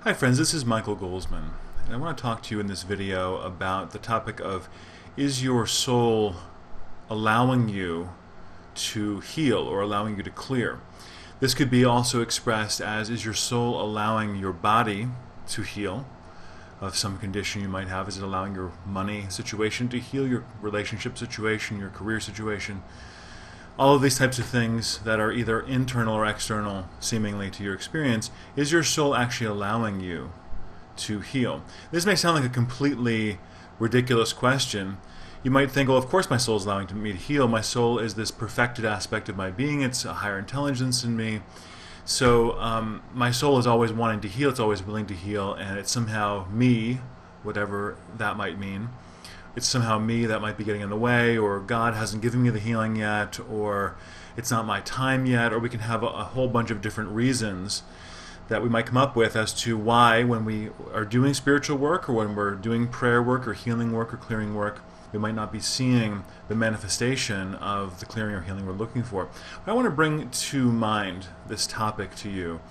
Hi friends, this is Michael Goldsman, and I want to talk to you in this video about the topic of, is your soul allowing you to heal or allowing you to clear? This could be also expressed as, is your soul allowing your body to heal of some condition you might have? Is it allowing your money situation to heal, your relationship situation, your career situation? All of these types of things that are either internal or external seemingly to your experience, is your soul actually allowing you to heal? This may sound like a completely ridiculous question. You might think, well, of course my soul is allowing me to heal. My soul is this perfected aspect of my being. It's a higher intelligence in me. So my soul is always wanting to heal. It's always willing to heal. And it's somehow me, whatever that might mean. It's somehow me that might be getting in the way, or God hasn't given me the healing yet, or it's not my time yet, or we can have a whole bunch of different reasons that we might come up with as to why, when we are doing spiritual work, or when we're doing prayer work, or healing work, or clearing work, we might not be seeing the manifestation of the clearing or healing we're looking for. But I want to bring to mind this topic to you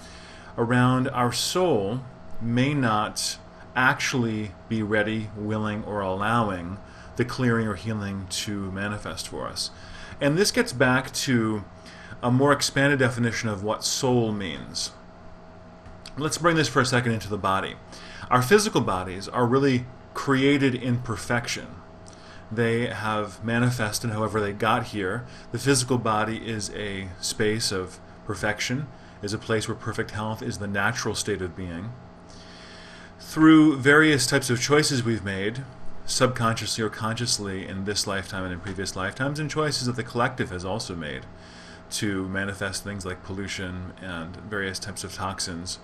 around our soul may not actually be ready, willing, or allowing the clearing or healing to manifest for us. And this gets back to a more expanded definition of what soul means. Let's bring this for a second into the body. Our physical bodies are really created in perfection. They have manifested however they got here. The physical body is a space of perfection, is a place where perfect health is the natural state of being. Through various types of choices we've made, subconsciously or consciously in this lifetime and in previous lifetimes, and choices that the collective has also made to manifest things like pollution and various types of toxins,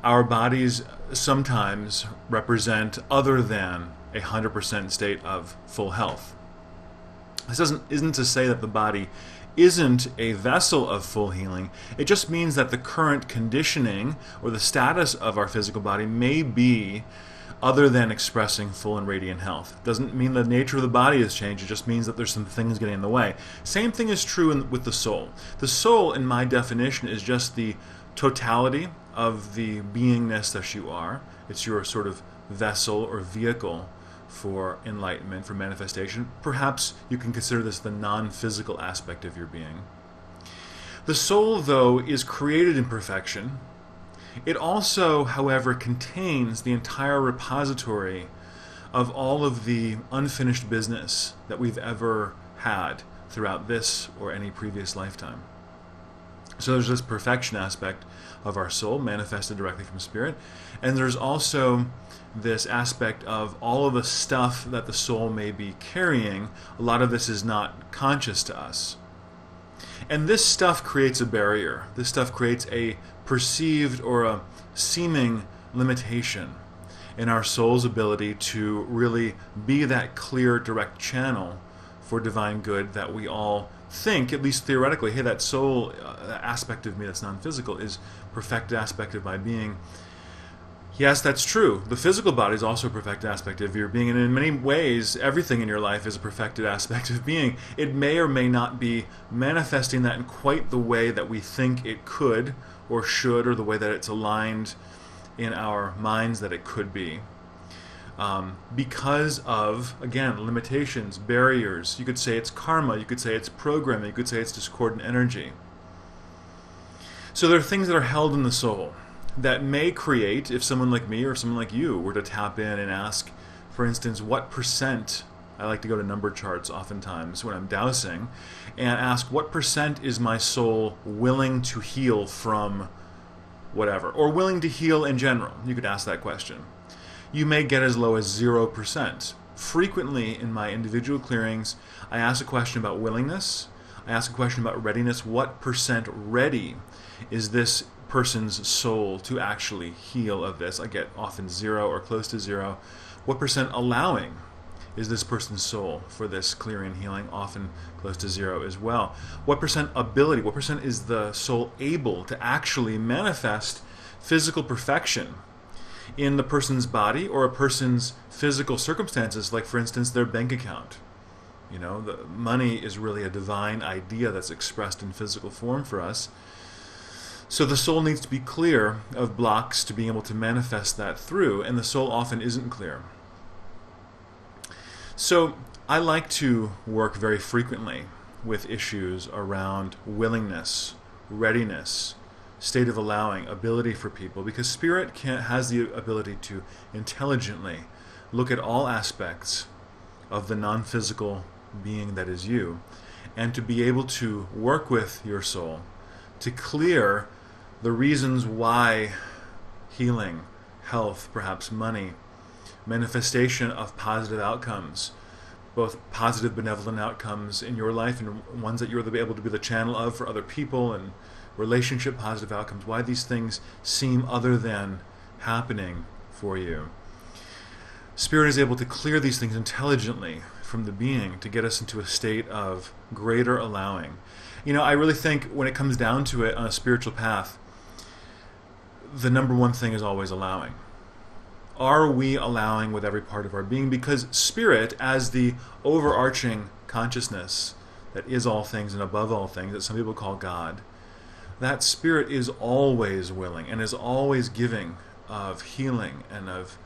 our bodies sometimes represent other than 100% state of full health. This isn't to say that the body isn't a vessel of full healing. It just means that the current conditioning or the status of our physical body may be other than expressing full and radiant health. It doesn't mean the nature of the body has changed. It just means that there's some things getting in the way. Same thing is true with the soul. The soul, in my definition, is just the totality of the beingness that you are. It's your sort of vessel or vehicle for enlightenment, for manifestation. Perhaps you can consider this the non-physical aspect of your being. The soul, though, is created in perfection. It also, however, contains the entire repository of all of the unfinished business that we've ever had throughout this or any previous lifetime. So there's this perfection aspect of our soul manifested directly from spirit, and there's also this aspect of all of the stuff that the soul may be carrying. A lot of this is not conscious to us. And this stuff creates a barrier. This stuff creates a perceived or a seeming limitation in our soul's ability to really be that clear, direct channel for divine good that we all think, at least theoretically, hey, that soul aspect of me that's non-physical is perfected aspect of my being. Yes, that's true. The physical body is also a perfected aspect of your being, and in many ways, everything in your life is a perfected aspect of being. It may or may not be manifesting that in quite the way that we think it could or should, or the way that it's aligned in our minds that it could be. Because of, again, limitations, barriers. You could say it's karma, you could say it's programming, you could say it's discordant energy. So there are things that are held in the soul that may create, if someone like me or someone like you were to tap in and ask, for instance, what percent, I like to go to number charts oftentimes when I'm dowsing, and ask what percent is my soul willing to heal from whatever, or willing to heal in general. You could ask that question. You may get as low as 0%. Frequently in my individual clearings, I ask a question about willingness, I ask a question about readiness. What percent ready is this person's soul to actually heal of this? I get often 0 or close to 0. What percent allowing is this person's soul for this clearing and healing? Often close to 0 as well. What percent ability, what percent is the soul able to actually manifest physical perfection in the person's body or a person's physical circumstances, like for instance their bank account? You know, the money is really a divine idea that's expressed in physical form for us. So the soul needs to be clear of blocks to being able to manifest that through, and the soul often isn't clear. So I like to work very frequently with issues around willingness, readiness, state of allowing, ability for people, because Spirit has the ability to intelligently look at all aspects of the non-physical being that is you, and to be able to work with your soul to clear the reasons why healing, health, perhaps money, manifestation of positive outcomes, both positive benevolent outcomes in your life and ones that you're able to be the channel of for other people, and relationship positive outcomes, why these things seem other than happening for you. Spirit is able to clear these things intelligently from the being to get us into a state of greater allowing. You know, I really think when it comes down to it on a spiritual path, the number one thing is always allowing. Are we allowing with every part of our being? Because Spirit, as the overarching consciousness that is all things and above all things, that some people call God, that Spirit is always willing and is always giving of healing and of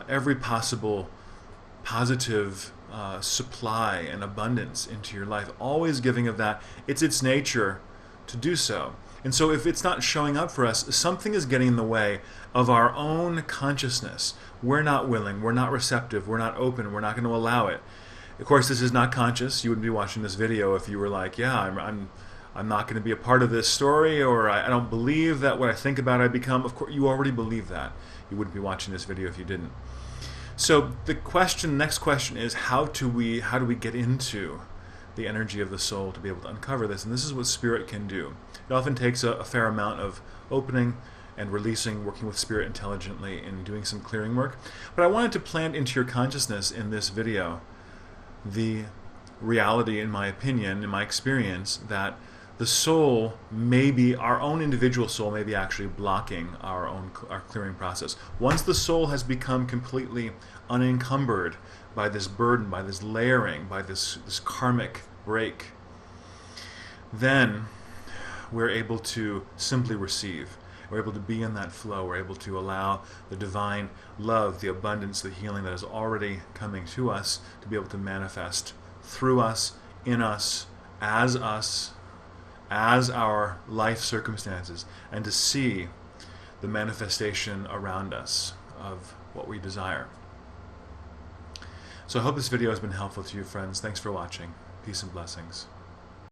every possible positive supply and abundance into your life, always giving of that. It's its nature to do so. And so if it's not showing up for us, something is getting in the way of our own consciousness. We're not willing, we're not receptive, we're not open, we're not going to allow it. Of course, this is not conscious. You wouldn't be watching this video if you were like, yeah, I'm not going to be a part of this story, or I don't believe that what I think about I become. Of course, you already believe that. You wouldn't be watching this video if you didn't. So the next question is, how do we get into the energy of the soul to be able to uncover this? And this is what Spirit can do. It often takes a fair amount of opening and releasing, working with Spirit intelligently and doing some clearing work. But I wanted to plant into your consciousness in this video the reality, in my opinion, in my experience, that the soul may be, our own individual soul may be actually blocking our clearing process. Once the soul has become completely unencumbered by this burden, by this layering, by this karmic break, then we're able to simply receive. We're able to be in that flow. We're able to allow the divine love, the abundance, the healing that is already coming to us to be able to manifest through us, in us, as our life circumstances, and to see the manifestation around us of what we desire. So I hope this video has been helpful to you, friends. Thanks for watching. Peace and blessings.